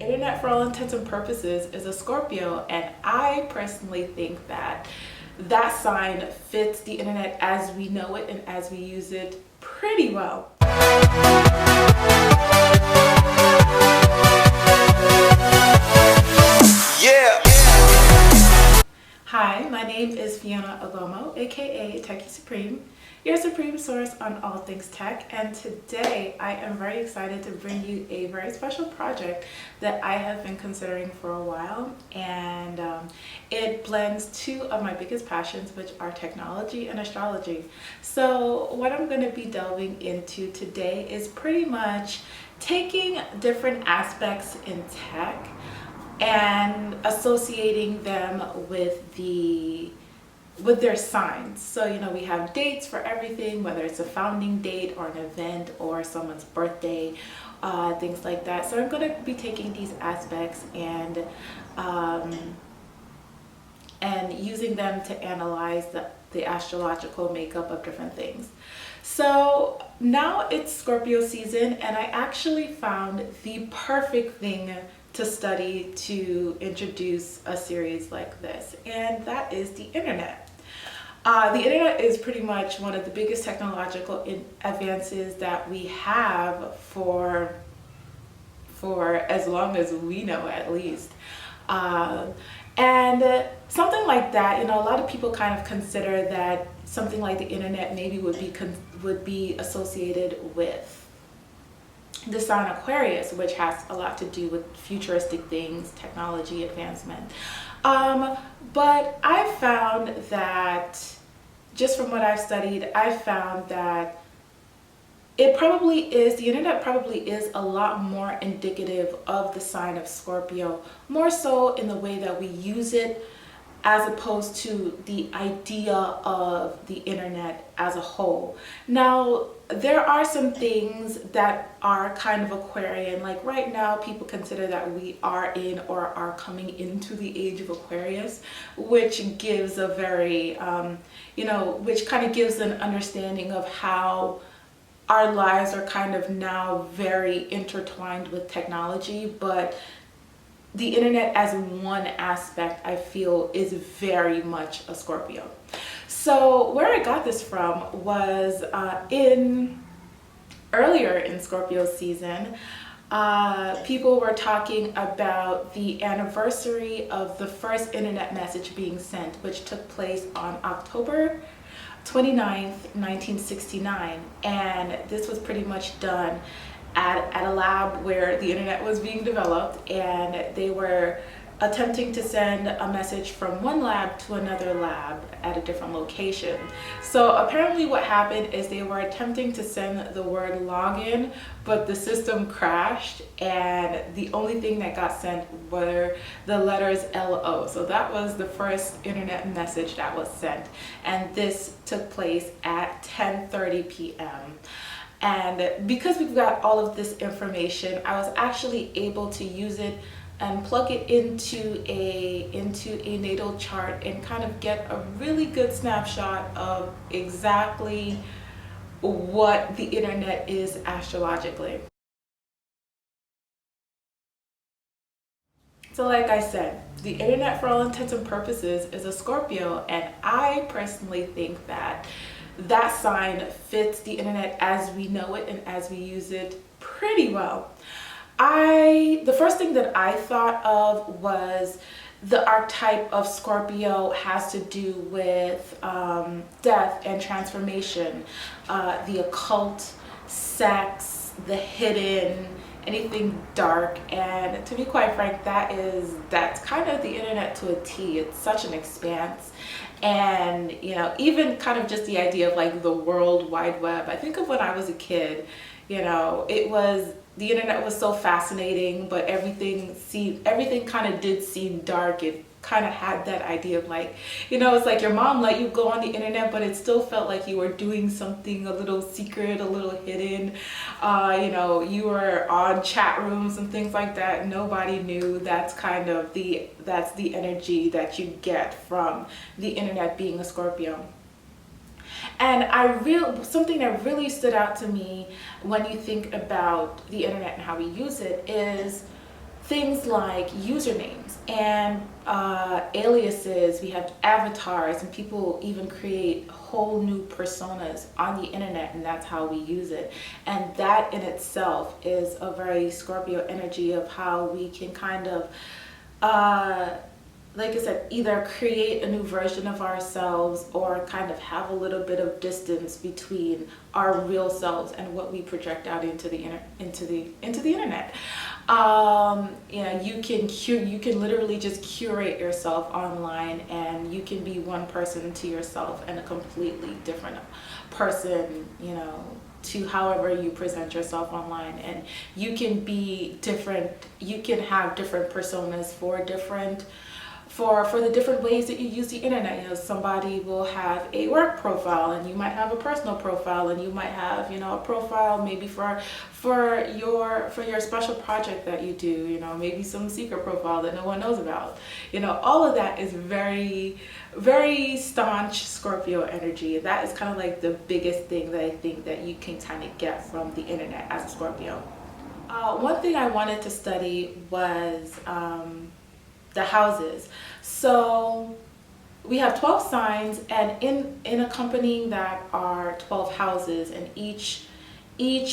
internet, for all intents and purposes, is a Scorpio, and I personally think that that sign fits the internet as we know it and as we use it pretty well. Yeah. Hi, my name is Fiona Ogomo, aka Techie Supreme, your supreme source on all things tech, and today I am very excited to bring you a very special project that I have been considering for a while, and it blends two of my biggest passions, which are technology and astrology. So what I'm going to be delving into today is pretty much taking different aspects in tech and associating them with their signs. So, we have dates for everything, whether it's a founding date or an event or someone's birthday, things like that. So I'm going to be taking these aspects and using them to analyze the astrological makeup of different things. So now it's Scorpio season, and I actually found the perfect thing to study to introduce a series like this, and that is the internet. The internet is pretty much one of the biggest technological advances that we have for as long as we know, at least. And something like that, a lot of people kind of consider that something like the internet maybe would be associated with the sign Aquarius, which has a lot to do with futuristic things, technology advancement. But I found that, just from what I've studied, I found that the internet probably is a lot more indicative of the sign of Scorpio, more so in the way that we use it, as opposed to the idea of the internet as a whole. Now, there are some things that are kind of Aquarian. Like right now, people consider that we are in or are coming into the age of Aquarius, which gives a very, which kind of gives an understanding of how our lives are kind of now very intertwined with technology, but the internet as one aspect, I feel, is very much a Scorpio. So where I got this from was earlier in Scorpio season, people were talking about the anniversary of the first internet message being sent, which took place on October 29th, 1969. And this was pretty much done at a lab where the internet was being developed, and they were attempting to send a message from one lab to another lab at a different location. So apparently what happened is they were attempting to send the word login, but the system crashed, and the only thing that got sent were the letters LO. So that was the first internet message that was sent, and this took place at 10:30 p.m. And because we've got all of this information, I was actually able to use it and plug it into a natal chart and kind of get a really good snapshot of exactly what the internet is astrologically. So like I said, the internet, for all intents and purposes, is a Scorpio, and I personally think that that sign fits the internet as we know it and as we use it pretty well. The first thing that I thought of was the archetype of Scorpio has to do with death and transformation, the occult, sex, the hidden, anything dark. And to be quite frank, that's kind of the internet to a T. It's such an expanse. And even kind of just the idea of like the World Wide Web. I think of when I was a kid, the internet was so fascinating, but everything kind of did seem dark. It kind of had that idea of like, it's like your mom let you go on the internet, but it still felt like you were doing something a little secret, a little hidden. You were on chat rooms and things like that. Nobody knew. That's the energy that you get from the internet being a Scorpio. And something that really stood out to me when you think about the internet and how we use it is things like usernames and aliases. We have avatars, and people even create whole new personas on the internet, and that's how we use it. And that in itself is a very Scorpio energy of how we can kind of like I said, either create a new version of ourselves or kind of have a little bit of distance between our real selves and what we project out into the internet. You know, you can literally just curate yourself online, and you can be one person to yourself and a completely different person, you know, to however you present yourself online. And you can be different, you can have different personas for different for the different ways that you use the internet. You know, somebody will have a work profile, and you might have a personal profile, and you might have, you know, a profile maybe for your special project that you do, you know, maybe some secret profile that no one knows about. You know, all of that is very, very staunch Scorpio energy. That is kind of like the biggest thing that I think that you can kind of get from the internet as a Scorpio. One thing I wanted to study was the houses. So we have 12 signs, and in accompanying that are 12 houses, and each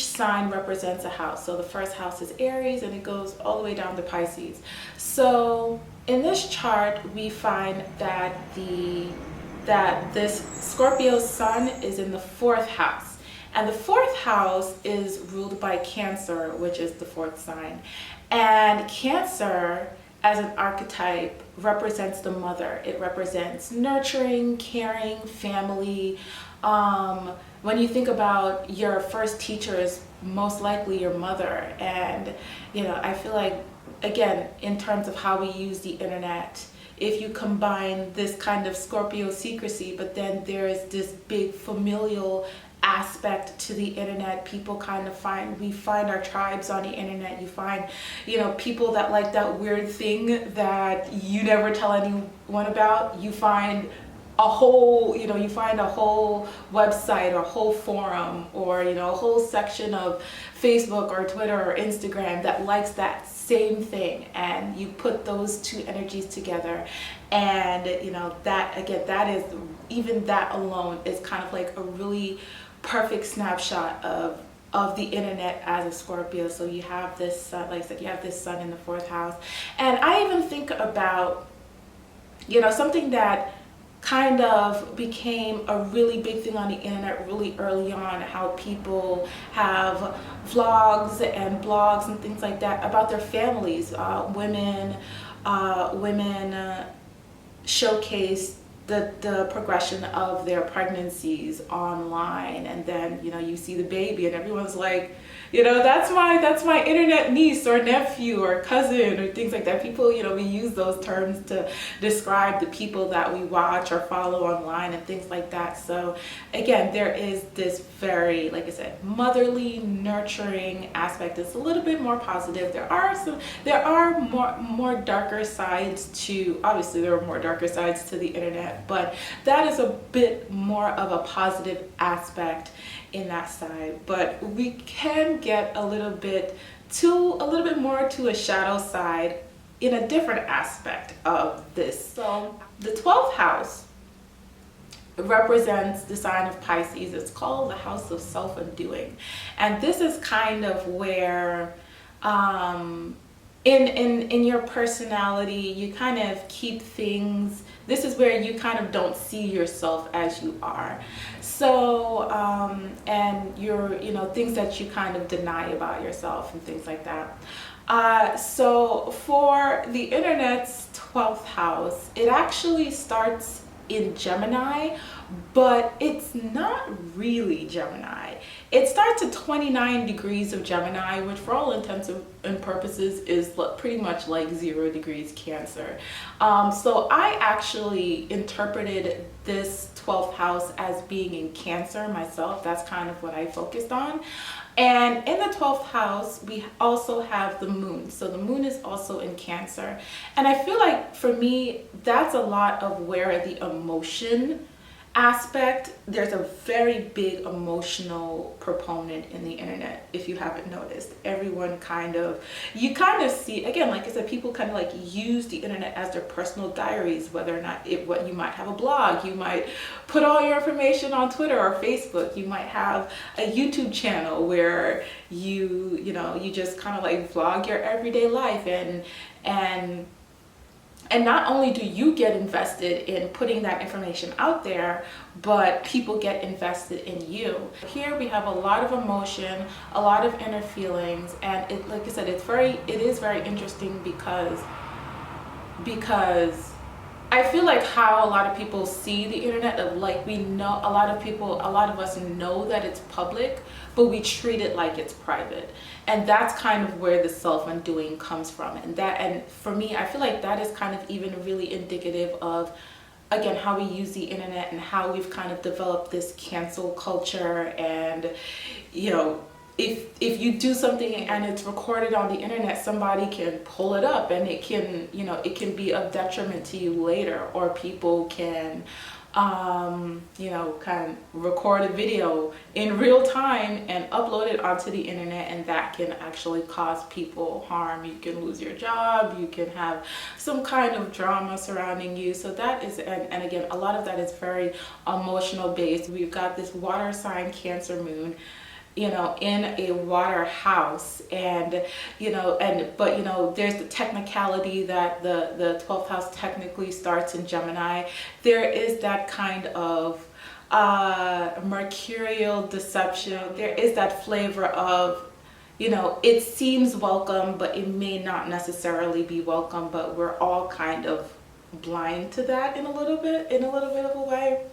sign represents a house. So the first house is Aries, and it goes all the way down to Pisces. So in this chart, we find that this Scorpio sun is in the 4th house. And the 4th house is ruled by Cancer, which is the 4th sign. And Cancer, as an archetype, represents the mother. It represents nurturing, caring, family. When you think about your first teacher is most likely your mother. And, you know, I feel like, again, in terms of how we use the internet, if you combine this kind of Scorpio secrecy, but then there's this big familial aspect to the internet, people kind of we find our tribes on the internet. You find, you know, people that like that weird thing that you never tell anyone about. You find a whole, you know, you find a whole website or a whole forum, or, you know, a whole section of Facebook or Twitter or Instagram that likes that same thing, and you put those two energies together, and, you know, that again, that is, even that alone is kind of like a really perfect snapshot of the internet as a Scorpio. So you have this sun, like I said, you have this sun in the 4th house. And I even think about, you know, something that kind of became a really big thing on the internet really early on, how people have vlogs and blogs and things like that about their families. Women showcase the progression of their pregnancies online, and then, you know, you see the baby and everyone's like, you know, that's my internet niece or nephew or cousin or things like that. People, you know, we use those terms to describe the people that we watch or follow online and things like that. So again, there is this very, like I said, motherly, nurturing aspect. It's a little bit more positive. There are more darker sides to, obviously there are more darker sides to the internet, but that is a bit more of a positive aspect in that side. But we can get a little bit more to a shadow side in a different aspect of this. So the 12th house represents the sign of Pisces. It's called the house of self-undoing, and this is kind of where in your personality you kind of keep things. This is where you kind of don't see yourself as you are. So, and you're, you know, things that you kind of deny about yourself and things like that. So for the internet's 12th house, it actually starts in Gemini, but it's not really Gemini. It starts at 29 degrees of Gemini, which for all intents and purposes is pretty much like 0 degrees Cancer. So I actually interpreted this 12th house as being in Cancer myself. That's kind of what I focused on. And in the 12th house, we also have the moon. So the moon is also in Cancer. And I feel like for me, that's a lot of where the emotion aspect, there's a very big emotional proponent in the internet. If you haven't noticed, everyone you kind of see, again, like I said, people kind of like use the internet as their personal diaries, whether or not what you might have a blog, you might put all your information on Twitter or Facebook, you might have a YouTube channel where you just kind of like vlog your everyday life, and not only do you get invested in putting that information out there, but people get invested in you. Here we have a lot of emotion, a lot of inner feelings, and like I said, it is very interesting because I feel like how a lot of people see the internet, like we know, a lot of us know that it's public, but we treat it like it's private. And that's kind of where the self-undoing comes from. And for me, I feel like that is kind of even really indicative of, again, how we use the internet and how we've kind of developed this cancel culture. And, if you do something and it's recorded on the internet, somebody can pull it up and it can be of detriment to you later, or people can kind of record a video in real time and upload it onto the internet, and that can actually cause people harm. You can lose your job, you can have some kind of drama surrounding you. So that is, and again, a lot of that is very emotional based. We've got this water sign Cancer moon, in a water house, and there's the technicality that the 12th house technically starts in Gemini. There is that kind of mercurial deception. There is that flavor of, it seems welcome, but it may not necessarily be welcome, but we're all kind of blind to that in a little bit of a way.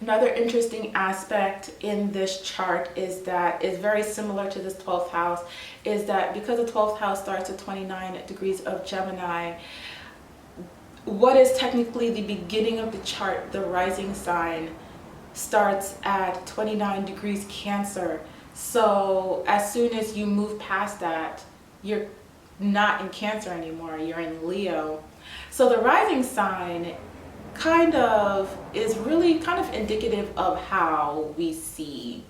Another interesting aspect in this chart is very similar to this 12th house, is that because the 12th house starts at 29 degrees of Gemini, what is technically the beginning of the chart, the rising sign, starts at 29 degrees Cancer. So as soon as you move past that, you're not in Cancer anymore, you're in Leo. So the rising sign is really kind of indicative of how we see,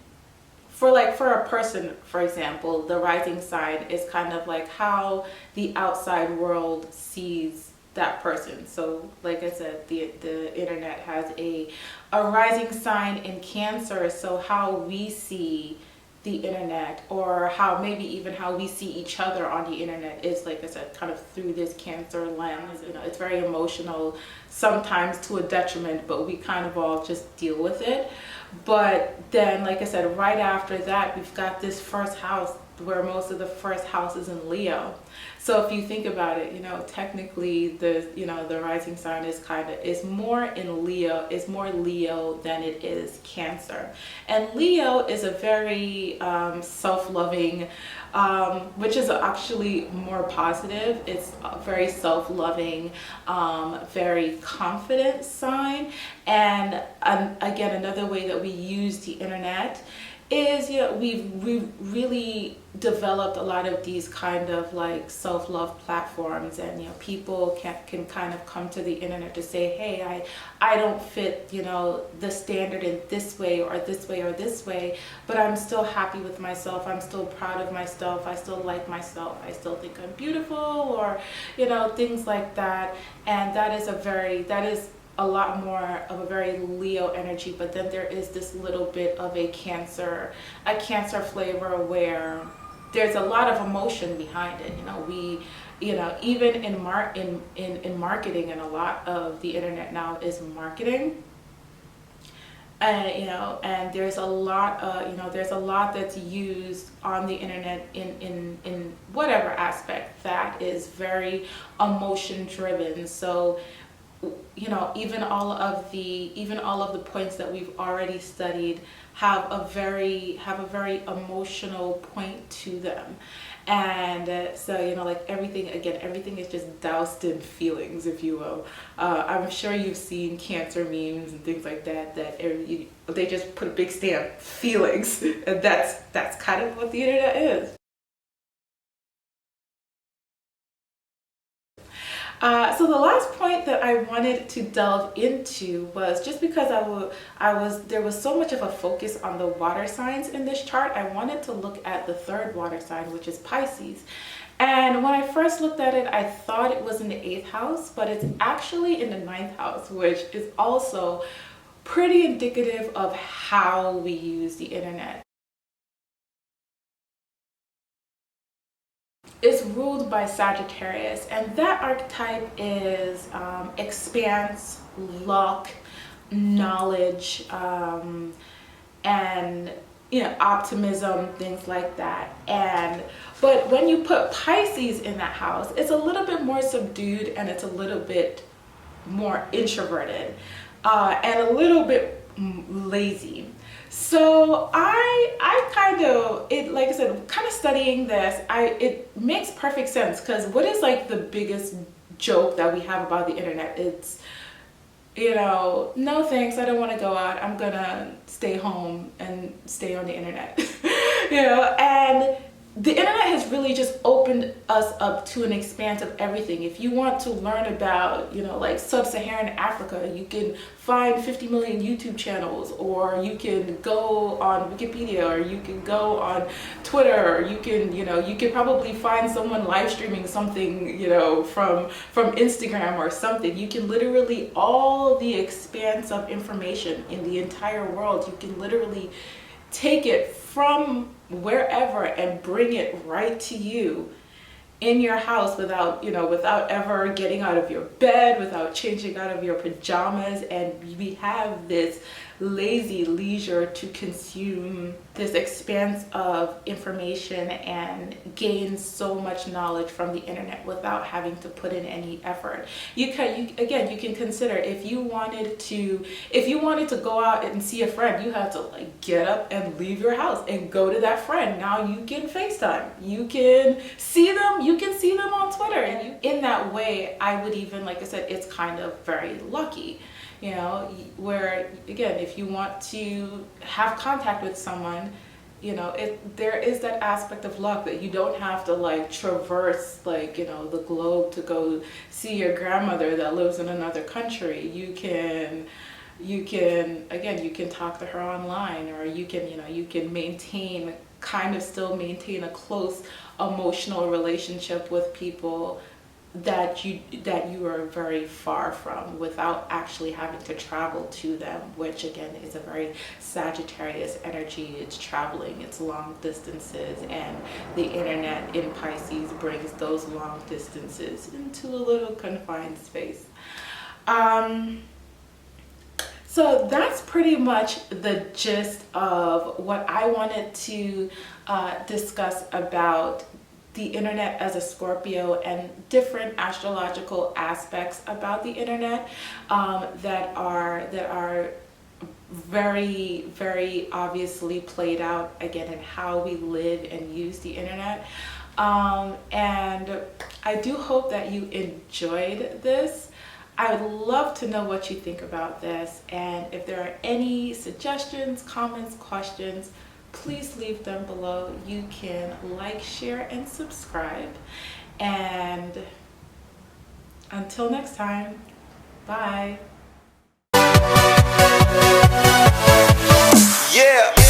for a person, for example, the rising sign is kind of like how the outside world sees that person. So like I said, the internet has a rising sign in Cancer, so how we see the internet, or maybe even how we see each other on the internet, is, like I said, kind of through this Cancer lens. It's very emotional, sometimes to a detriment, but we kind of all just deal with it. But then, like I said, right after that, we've got this first house, where most of the first house is in Leo. So if you think about it, technically the rising sign is more in Leo, is more Leo than it is Cancer. And Leo is a very self-loving, which is actually more positive. It's a very self-loving, very confident sign. And again, another way that we use the internet is, we've really developed a lot of these kind of like self-love platforms, and people can kind of come to the internet to say, hey, I don't fit the standard in this way or this way or this way, but I'm still happy with myself, I'm still proud of myself, I still like myself, I still think I'm beautiful, or things like that. And that is a lot more of a very Leo energy. But then there is this little bit of a Cancer flavor, where there's a lot of emotion behind it. Even in marketing, and a lot of the internet now is marketing. And and there's a lot that's used on the internet in whatever aspect that is very emotion driven. So even all of the points that we've already studied have a very emotional point to them. And so like everything is just doused in feelings, if you will. I'm sure you've seen Cancer memes and things like that they just put a big stamp, feelings, and that's kind of what the internet is. So the last point that I wanted to delve into was just because there was so much of a focus on the water signs in this chart, I wanted to look at the third water sign, which is Pisces. And when I first looked at it, I thought it was in the 8th house, but it's actually in the 9th house, which is also pretty indicative of how we use the internet. Is ruled by Sagittarius, and that archetype is expanse, luck, knowledge, and optimism, things like that. But when you put Pisces in that house, it's a little bit more subdued, and it's a little bit more introverted, and a little bit lazy. So I kind of, like I said, kind of studying this, it makes perfect sense, because what is like the biggest joke that we have about the internet? It's, no thanks, I don't want to go out, I'm gonna stay home and stay on the internet. And the internet has really just opened us up to an expanse of everything. If you want to learn about, like sub-Saharan Africa, you can find 50 million YouTube channels, or you can go on Wikipedia, or you can go on Twitter, or you can probably find someone live streaming something, from Instagram or something. You can literally, all the expanse of information in the entire world, you can literally take it from wherever and bring it right to you in your house without ever getting out of your bed, without changing out of your pajamas. And we have this lazy leisure to consume this expanse of information and gain so much knowledge from the internet without having to put in any effort. You can consider, if you wanted to go out and see a friend, you had to like get up and leave your house and go to that friend. Now you can FaceTime, you can see them on Twitter, and in that way, I would even, like I said, it's kind of very lucky. Where again, if you want to have contact with someone, there is that aspect of luck that you don't have to like traverse the globe to go see your grandmother that lives in another country. You can talk to her online, or you can still maintain a close emotional relationship with people that you are very far from without actually having to travel to them, which again is a very Sagittarius energy. It's traveling, it's long distances, and the internet in Pisces brings those long distances into a little confined space. So that's pretty much the gist of what I wanted to discuss about the internet as a Scorpio, and different astrological aspects about the internet that are very, very obviously played out again in how we live and use the internet. And I do hope that you enjoyed this. I would love to know what you think about this, and if there are any suggestions, comments, questions, please leave them below. You can like, share, and subscribe. And until next time, bye. Yeah.